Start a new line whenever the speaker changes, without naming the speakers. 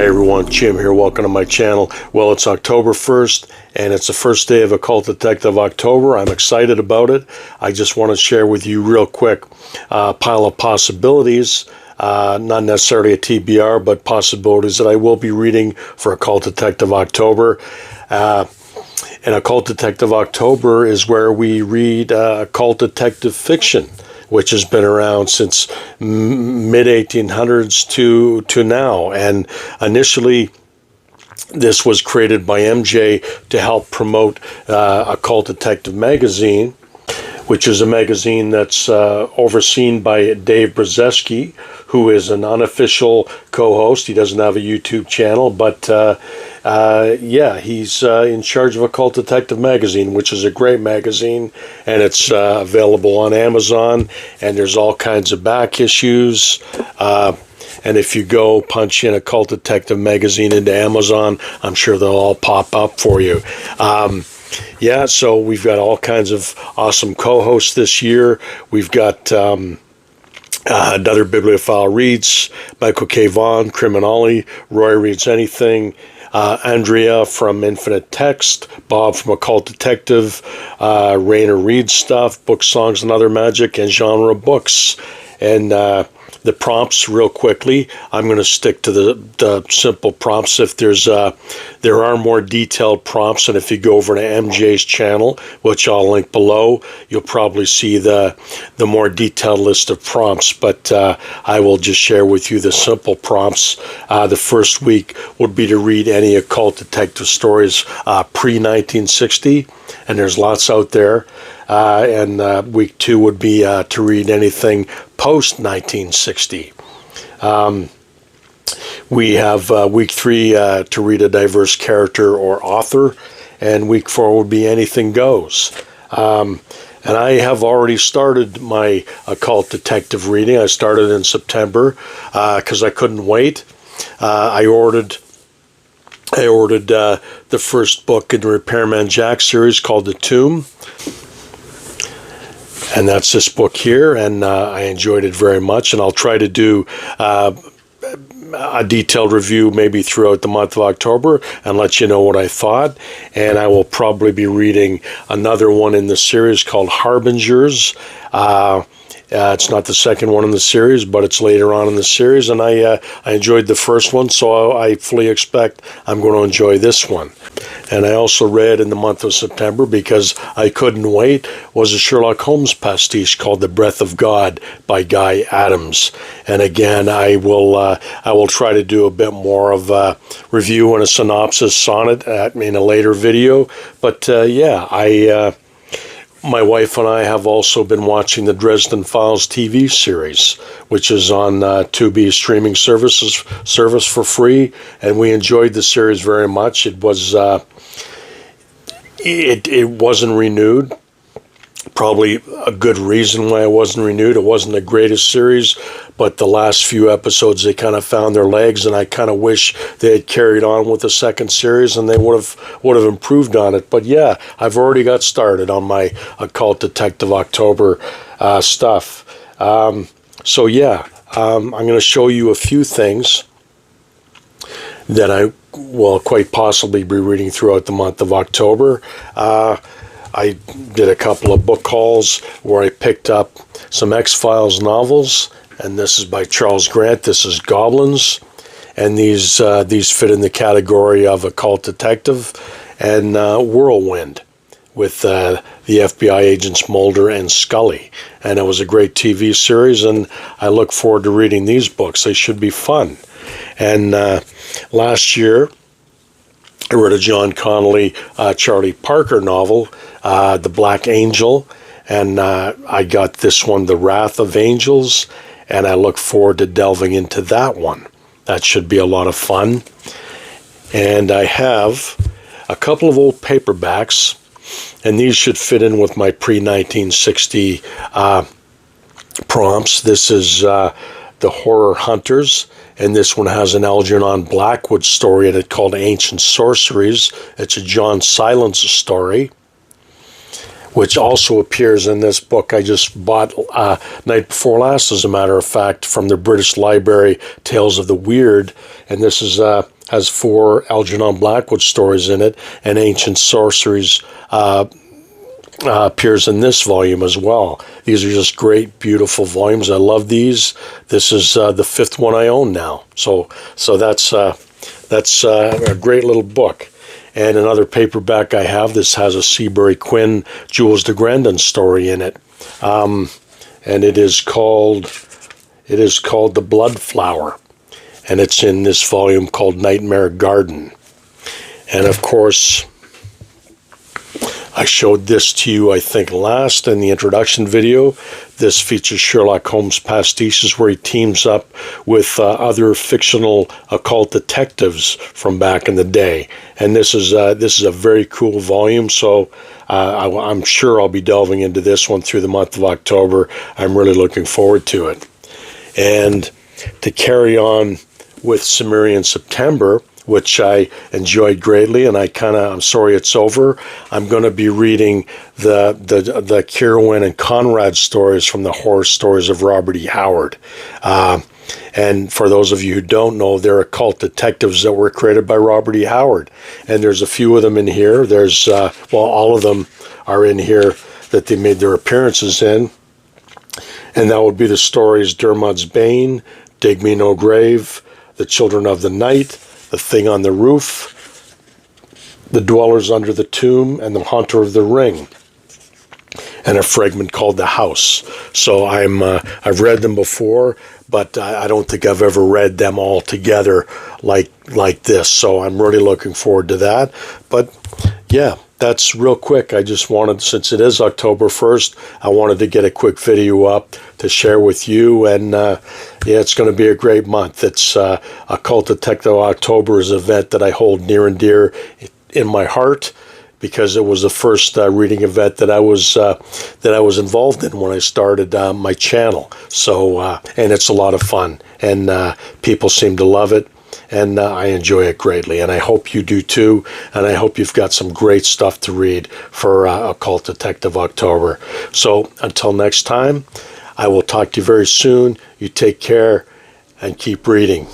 Hi everyone, Jim here. Welcome to my channel. Well, it's October 1st and it's the first day of Occult Detective October. I'm excited about it. I just want to share with you real quick a pile of possibilities, not necessarily a TBR, but possibilities that I will be reading for Occult Detective October. And Occult Detective October is where we read occult detective fiction, which has been around since mid-1800s to now. And initially, this was created by MJ to help promote Occult Detective magazine, which is a magazine that's overseen by Dave Brzseski, who is an unofficial co-host. He doesn't have a YouTube channel, but yeah, he's in charge of Occult Detective magazine, which is a great magazine, and it's available on Amazon, and there's all kinds of back issues. And if you go punch in Occult Detective magazine into Amazon, I'm sure they'll all pop up for you. Yeah, so we've got all kinds of awesome co-hosts this year. We've got another Bibliophile Reads, Michael K. Vaughan, Criminali, Roy Reads Anything, Andrea from Infinite Text, Bob from Occult Detective, Rainer Reads Stuff, Book Songs and Other Magic, and Genre Books. And the prompts, real quickly, I'm going to stick to the simple prompts. If there are more detailed prompts, and if you go over to MJ's channel, which I'll link below, you'll probably see the more detailed list of prompts. But I will just share with you the simple prompts. The first week would be to read any occult detective stories pre-1960, and there's lots out there. And week 2 would be to read anything post-1960. We have week 3 to read a diverse character or author, and week 4 would be anything goes. And I have already started my occult detective reading. I started in September because I couldn't wait. I ordered the first book in the Repairman Jack series called The Tomb. And that's this book here, and I enjoyed it very much, and I'll try to do a detailed review maybe throughout the month of October and let you know what I thought. And I will probably be reading another one in the series called Harbingers. It's not the second one in the series, but it's later on in the series, and I enjoyed the first one, so I fully expect I'm going to enjoy this one. And I also read in the month of September, because I couldn't wait, was a Sherlock Holmes pastiche called The Breath of God by Guy Adams. And again, I will try to do a bit more of a review and a synopsis on it in a later video. But yeah, my wife and I have also been watching the Dresden Files TV series, which is on Tubi streaming service for free, and we enjoyed the series very much. It was it wasn't renewed. Probably a good reason why it wasn't renewed. It wasn't the greatest series, but the last few episodes they kind of found their legs, and I kind of wish they had carried on with the second series, and they would have improved on it. But yeah, I've already got started on my Occult Detective October stuff. So yeah, I'm going to show you a few things that I will quite possibly be reading throughout the month of October. I did a couple of book hauls where I picked up some X-Files novels, and this is by Charles Grant. This is Goblins, and these fit in the category of occult detective, and Whirlwind with the FBI agents Mulder and Scully. And it was a great TV series, and I look forward to reading these books. They should be fun. And last year, I read a John Connolly, Charlie Parker novel, The Black Angel, and I got this one, The Wrath of Angels, and I look forward to delving into that one. That should be a lot of fun. And I have a couple of old paperbacks, and these should fit in with my pre-1960 prompts. This is The Horror Hunters, and this one has an Algernon Blackwood story in it called Ancient Sorceries. It's a John Silence story, which also appears in this book I just bought night before last, as a matter of fact, from the British Library, Tales of the Weird. And this is has 4 Algernon Blackwood stories in it, and Ancient Sorceries appears in this volume as well. These are just great, beautiful volumes. I love these. This is the 5th one I own now. So that's a great little book. And another paperback I have, this has a Seabury Quinn, Jules de Grandin story in it. And it is called The Blood Flower. And it's in this volume called Nightmare Garden. And of course, I showed this to you, I think, last in the introduction video. This features Sherlock Holmes pastiches where he teams up with other fictional occult detectives from back in the day. And this is a very cool volume, so I'm sure I'll be delving into this one through the month of October. I'm really looking forward to it. And to carry on with Sumerian September, which I enjoyed greatly, and I'm sorry it's over. I'm going to be reading the Kirwin and Conrad stories from the horror stories of Robert E. Howard. And for those of you who don't know, they're occult detectives that were created by Robert E. Howard. And there's a few of them in here. There's, all of them are in here that they made their appearances in. And that would be the stories Dermot's Bane, Dig Me No Grave, The Children of the Night, The Thing on the Roof, The Dwellers Under the Tomb, and The Haunter of the Ring, and a fragment called The House. So I've read them before, but I don't think I've ever read them all together like this. So I'm really looking forward to that. But yeah, that's real quick. I just wanted, since it is October 1st, I wanted to get a quick video up to share with you. And yeah, it's going to be a great month. It's Occult Detective October is an event that I hold near and dear in my heart, because it was the first reading event that I was involved in when I started my channel. So and it's a lot of fun, and people seem to love it. And I enjoy it greatly, and I hope you do too, and I hope you've got some great stuff to read for Occult Detective October. So until next time, I will talk to you very soon. You take care and keep reading.